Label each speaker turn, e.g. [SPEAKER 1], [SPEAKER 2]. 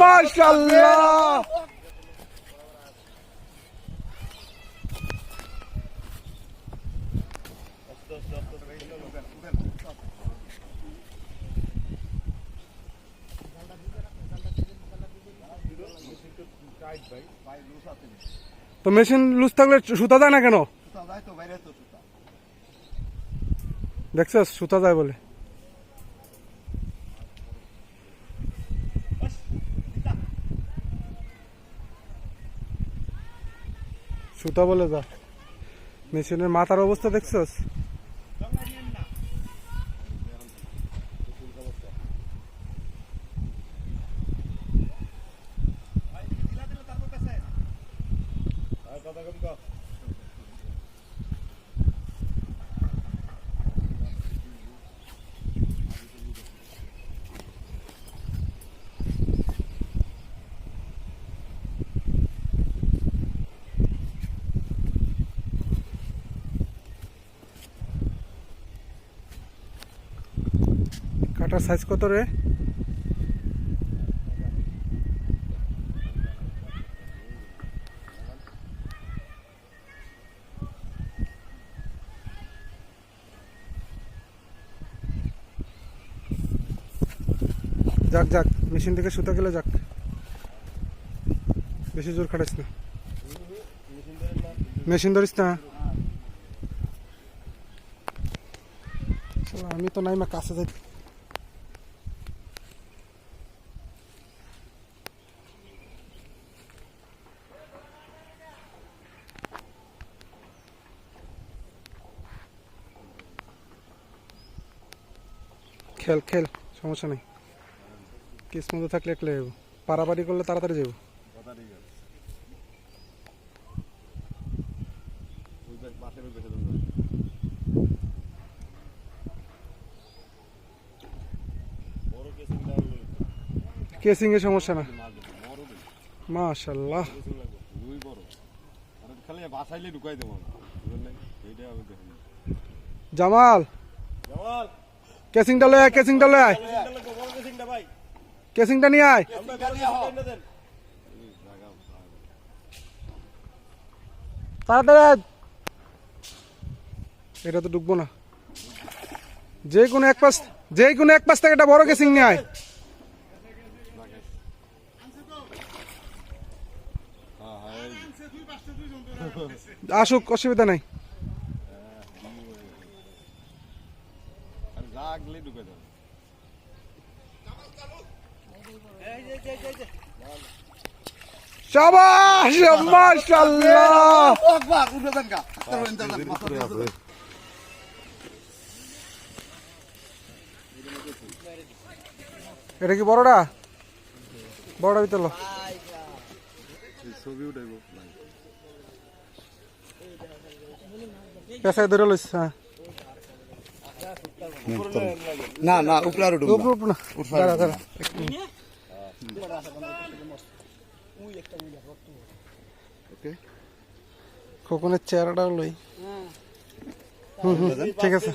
[SPEAKER 1] মাশাআল্লাহ। তো machine loose থাকলে সুতা যায় না কেন? দেখছস সুতা যায় বলে। সুতা বলে যা। মেশিনের মাথার অবস্থা দেখছস? কাটার সাইজ কত রে? যাক যাক, মেশিন থেকে সুতা গেলে যাক, বেশি জোর খাটাইস না, মেশিন ধরিস না। আমি তো নাই মা কাছে যাই। খেল খেল, সমস্যা নেই, কেস মতো থাকলে একলে যাবো, পারাপারি করলে তাড়াতাড়ি যাবো। কেসিং এর সমস্যা না, মাশাআল্লাহ। জামাল কেসিংটা লয়, কেসিংটা লয়, কেসিংটা নিয়ে আয়। তাড়াতাড়ি, এটা তো ঢুকবো না। যে কোনো এক পাশ থেকে একটা বড় কেসিং নিয়ে আয়। আসুক, অসুবিধা নাই। শাবাশ, মাশাআল্লাহ। এটা কি বড়টা? বড়টা ভিতর লো, পেশায় ধরে লইস। হ্যাঁ
[SPEAKER 2] না না, উপরে আরো ঢুকবো
[SPEAKER 1] না, দাঁড়া দাঁড়া, খোকনের চেহারাটাও লই। ঠিক আছে।